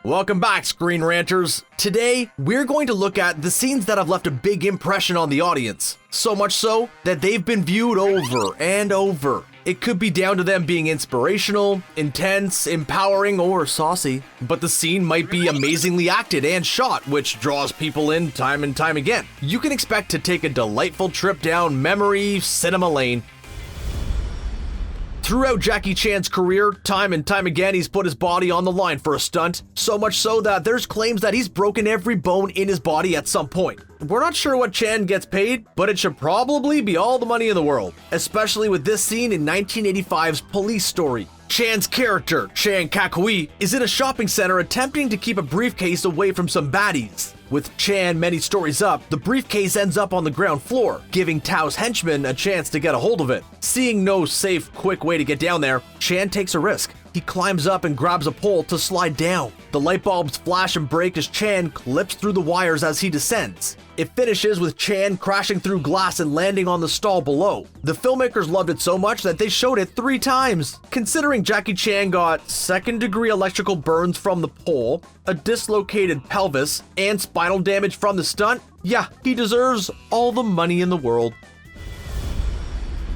Welcome back, ScreenRanters. Today, we're going to look at the scenes that have left a big impression on the audience. So much so that they've been viewed over and over. It could be down to them being inspirational, intense, empowering, or saucy. But the scene might be amazingly acted and shot, which draws people in time and time again. You can expect to take a delightful trip down memory cinema lane. Throughout Jackie Chan's career, time and time again, he's put his body on the line for a stunt, so much so that there's claims that he's broken every bone in his body at some point. We're not sure what Chan gets paid, but it should probably be all the money in the world, especially with this scene in 1985's Police Story. Chan's character, Chan Kakui, is in a shopping center attempting to keep a briefcase away from some baddies. With Chan many stories up, the briefcase ends up on the ground floor, giving Tao's henchmen a chance to get a hold of it. Seeing no safe, quick way to get down there, Chan takes a risk. He climbs up and grabs a pole to slide down. The light bulbs flash and break as Chan clips through the wires as he descends. It finishes with Chan crashing through glass and landing on the stall below. The filmmakers loved it so much that they showed it 3 times. Considering Jackie Chan got second-degree electrical burns from the pole, a dislocated pelvis, and spinal damage from the stunt, yeah, he deserves all the money in the world.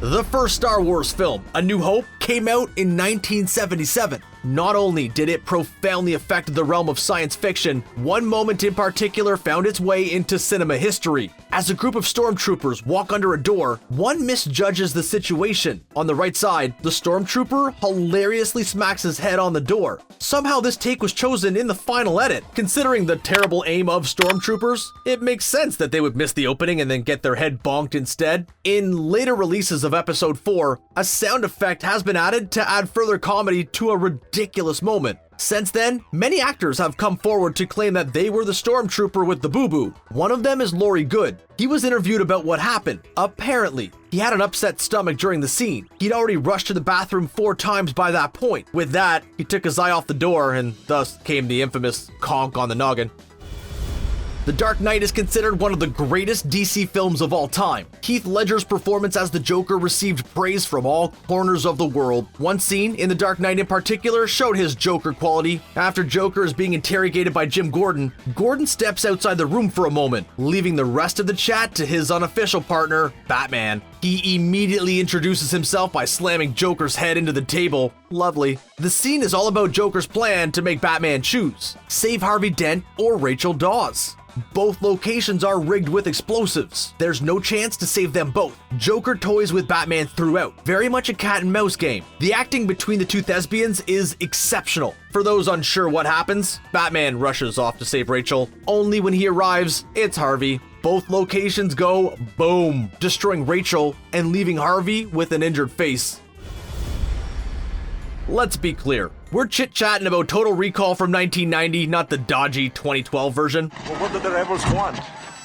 The first Star Wars film, A New Hope, came out in 1977. Not only did it profoundly affect the realm of science fiction, one moment in particular found its way into cinema history. As a group of stormtroopers walk under a door, one misjudges the situation. On the right side, the stormtrooper hilariously smacks his head on the door. Somehow this take was chosen in the final edit. Considering the terrible aim of stormtroopers, it makes sense that they would miss the opening and then get their head bonked instead. In later releases of episode 4, a sound effect has been added to add further comedy to a ridiculous moment. Since then, many actors have come forward to claim that they were the stormtrooper with the boo-boo. One of them is Laurie Good. He was interviewed about what happened. Apparently, he had an upset stomach during the scene. He'd already rushed to the bathroom 4 times by that point. With that, he took his eye off the door and thus came the infamous conk on the noggin. The Dark Knight is considered one of the greatest DC films of all time. Heath Ledger's performance as the Joker received praise from all corners of the world. One scene in The Dark Knight in particular showed his Joker quality. After Joker is being interrogated by Jim Gordon, Gordon steps outside the room for a moment, leaving the rest of the chat to his unofficial partner, Batman. He immediately introduces himself by slamming Joker's head into the table. Lovely. The scene is all about Joker's plan to make Batman choose: save Harvey Dent or Rachel Dawes. Both locations are rigged with explosives. There's no chance to save them both. Joker toys with Batman throughout, very much a cat and mouse game. The acting between the 2 thespians is exceptional. For those unsure what happens, Batman rushes off to save Rachel. Only when he arrives, it's Harvey. Both locations go boom, destroying Rachel and leaving Harvey with an injured face. Let's be clear, we're chit-chatting about Total Recall from 1990, not the dodgy 2012 version. Well, what do the rebels want?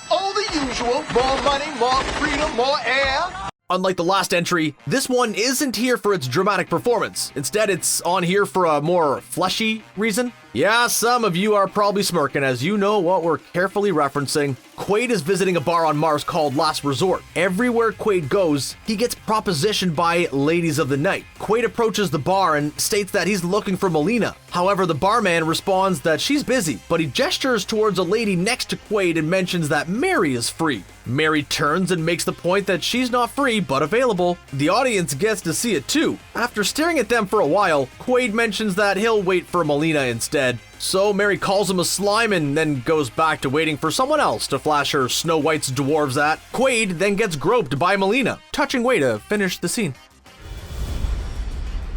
Oh, the usual. More money, more freedom, more air. Unlike the last entry, this one isn't here for its dramatic performance. Instead, it's on here for a more fleshy reason. Yeah, some of you are probably smirking as you know what we're carefully referencing. Quaid is visiting a bar on Mars called Last Resort. Everywhere Quaid goes, he gets propositioned by ladies of the night. Quaid approaches the bar and states that he's looking for Melina. However, the barman responds that she's busy, but he gestures towards a lady next to Quaid and mentions that Mary is free. Mary turns and makes the point that she's not free, but available. The audience gets to see it too. After staring at them for a while, Quaid mentions that he'll wait for Melina instead. So Mary calls him a slime and then goes back to waiting for someone else to flash her Snow White's dwarves at. Quaid then gets groped by Melina. Touching way to finish the scene.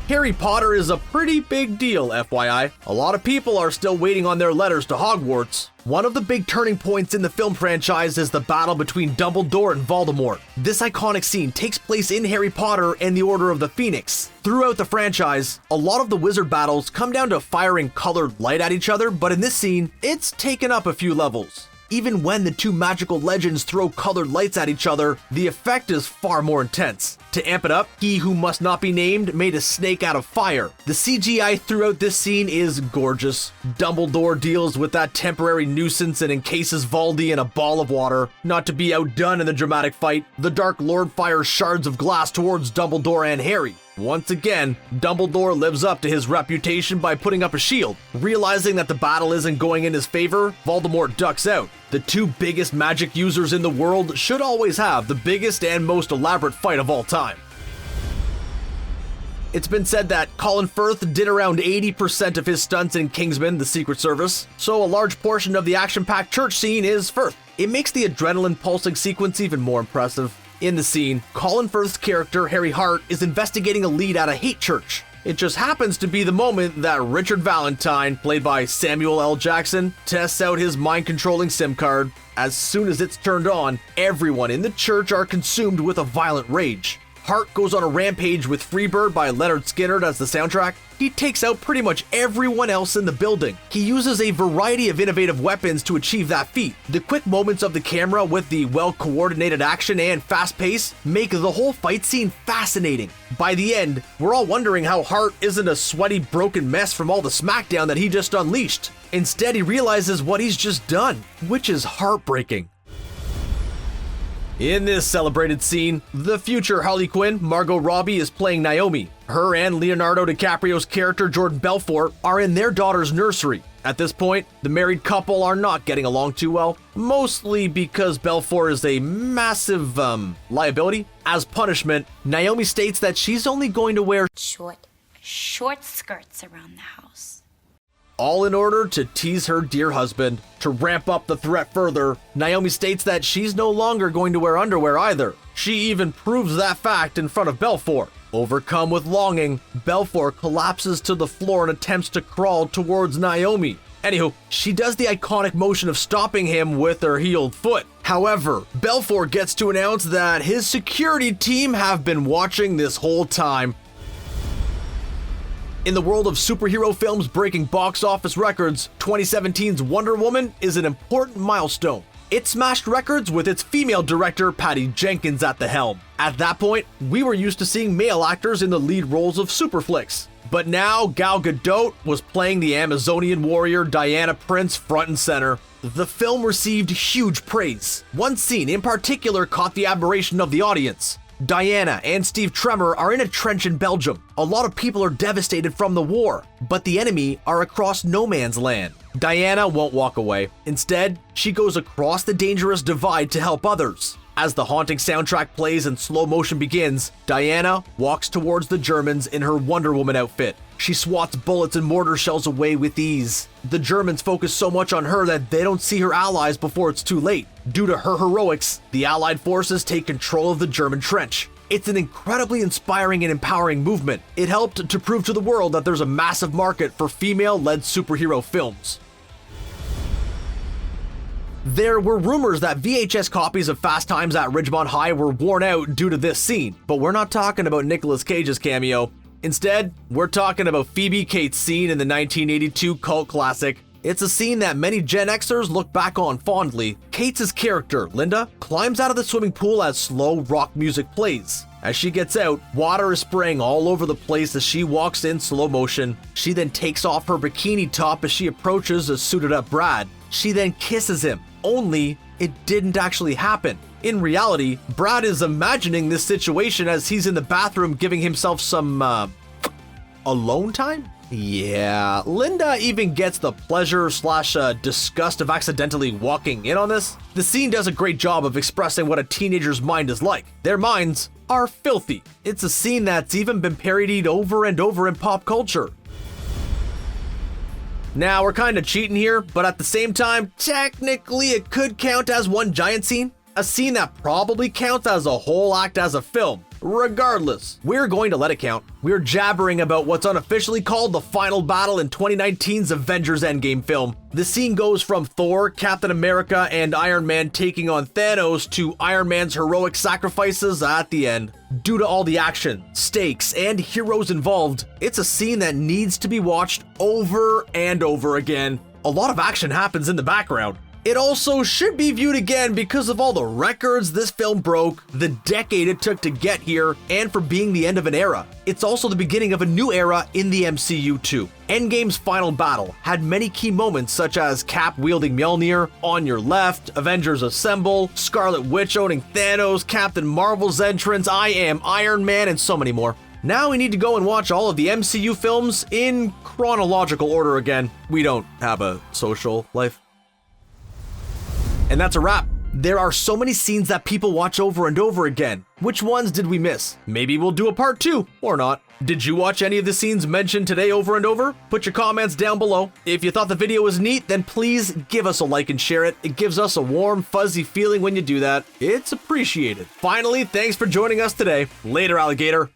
Harry Potter is a pretty big deal, FYI. A lot of people are still waiting on their letters to Hogwarts. One of the big turning points in the film franchise is the battle between Dumbledore and Voldemort. This iconic scene takes place in Harry Potter and the Order of the Phoenix. Throughout the franchise, a lot of the wizard battles come down to firing colored light at each other, but in this scene, it's taken up a few levels. Even when the 2 magical legends throw colored lights at each other, the effect is far more intense. To amp it up, he who must not be named made a snake out of fire. The CGI throughout this scene is gorgeous. Dumbledore deals with that temporary nuisance and encases Voldy in a ball of water. Not to be outdone in the dramatic fight, the Dark Lord fires shards of glass towards Dumbledore and Harry. Once again, Dumbledore lives up to his reputation by putting up a shield. Realizing that the battle isn't going in his favor, Voldemort ducks out. The two biggest magic users in the world should always have the biggest and most elaborate fight of all time. It's been said that Colin Firth did around 80% of his stunts in Kingsman, the Secret Service, so a large portion of the action-packed church scene is Firth. It makes the adrenaline-pulsing sequence even more impressive. In the scene, Colin Firth's character, Harry Hart, is investigating a lead at a hate church. It just happens to be the moment that Richard Valentine, played by Samuel L. Jackson, tests out his mind-controlling SIM card. As soon as it's turned on, everyone in the church are consumed with a violent rage. Hart goes on a rampage with Freebird by Leonard Skinner as the soundtrack. He takes out pretty much everyone else in the building. He uses a variety of innovative weapons to achieve that feat. The quick moments of the camera with the well-coordinated action and fast pace make the whole fight scene fascinating. By the end, we're all wondering how Hart isn't a sweaty, broken mess from all the smackdown that he just unleashed. Instead, he realizes what he's just done, which is heartbreaking. In this celebrated scene, the future Harley Quin, Margot Robbie, is playing Naomi. Her and Leonardo DiCaprio's character Jordan Belfort are in their daughter's nursery. At this point, the married couple are not getting along too well, mostly because Belfort is a massive, liability. As punishment, Naomi states that she's only going to wear short skirts around the house. All in order to tease her dear husband. To ramp up the threat further, Naomi states that she's no longer going to wear underwear either. She even proves that fact in front of Belfort. Overcome with longing, Belfort collapses to the floor and attempts to crawl towards Naomi. Anywho, she does the iconic motion of stopping him with her heeled foot. However, Belfort gets to announce that his security team have been watching this whole time. In the world of superhero films breaking box office records, 2017's Wonder Woman is an important milestone. It smashed records with its female director Patty Jenkins at the helm. At that point, we were used to seeing male actors in the lead roles of super flicks. But now Gal Gadot was playing the Amazonian warrior Diana Prince front and center. The film received huge praise. One scene in particular caught the admiration of the audience. Diana and Steve Tremor are in a trench in Belgium. A lot of people are devastated from the war, but the enemy are across no man's land. Diana won't walk away. Instead, she goes across the dangerous divide to help others. As the haunting soundtrack plays and slow motion begins, Diana walks towards the Germans in her Wonder Woman outfit. She swats bullets and mortar shells away with ease. The Germans focus so much on her that they don't see her allies before it's too late. Due to her heroics, the Allied forces take control of the German trench. It's an incredibly inspiring and empowering movement. It helped to prove to the world that there's a massive market for female-led superhero films. There were rumors that VHS copies of Fast Times at Ridgemont High were worn out due to this scene, but we're not talking about Nicolas Cage's cameo. Instead, we're talking about Phoebe Cates' scene in the 1982 cult classic. It's a scene that many Gen Xers look back on fondly. Cates' character, Linda, climbs out of the swimming pool as slow rock music plays. As she gets out, water is spraying all over the place as she walks in slow motion. She then takes off her bikini top as she approaches a suited up Brad. She then kisses him, only it didn't actually happen. In reality, Brad is imagining this situation as he's in the bathroom giving himself some, alone time? Yeah, Linda even gets the pleasure / disgust of accidentally walking in on this. The scene does a great job of expressing what a teenager's mind is like. Their minds are filthy. It's a scene that's even been parodied over and over in pop culture. Now, we're kind of cheating here, but at the same time, technically it could count as one giant scene. A scene that probably counts as a whole act as a film. Regardless, we're going to let it count. We're jabbering about what's unofficially called the final battle in 2019's Avengers Endgame film. The scene goes from Thor, Captain America, and Iron Man taking on Thanos to Iron Man's heroic sacrifices at the end. Due to all the action, stakes, and heroes involved, it's a scene that needs to be watched over and over again. A lot of action happens in the background. It also should be viewed again because of all the records this film broke, the decade it took to get here, and for being the end of an era. It's also the beginning of a new era in the MCU too. Endgame's final battle had many key moments such as Cap wielding Mjolnir, On Your Left, Avengers Assemble, Scarlet Witch owning Thanos, Captain Marvel's entrance, I Am Iron Man, and so many more. Now we need to go and watch all of the MCU films in chronological order again. We don't have a social life. And that's a wrap. There are so many scenes that people watch over and over again. Which ones did we miss? Maybe we'll do a part 2, or not. Did you watch any of the scenes mentioned today over and over? Put your comments down below. If you thought the video was neat, then please give us a like and share it. It gives us a warm, fuzzy feeling when you do that. It's appreciated. Finally, thanks for joining us today. Later, alligator.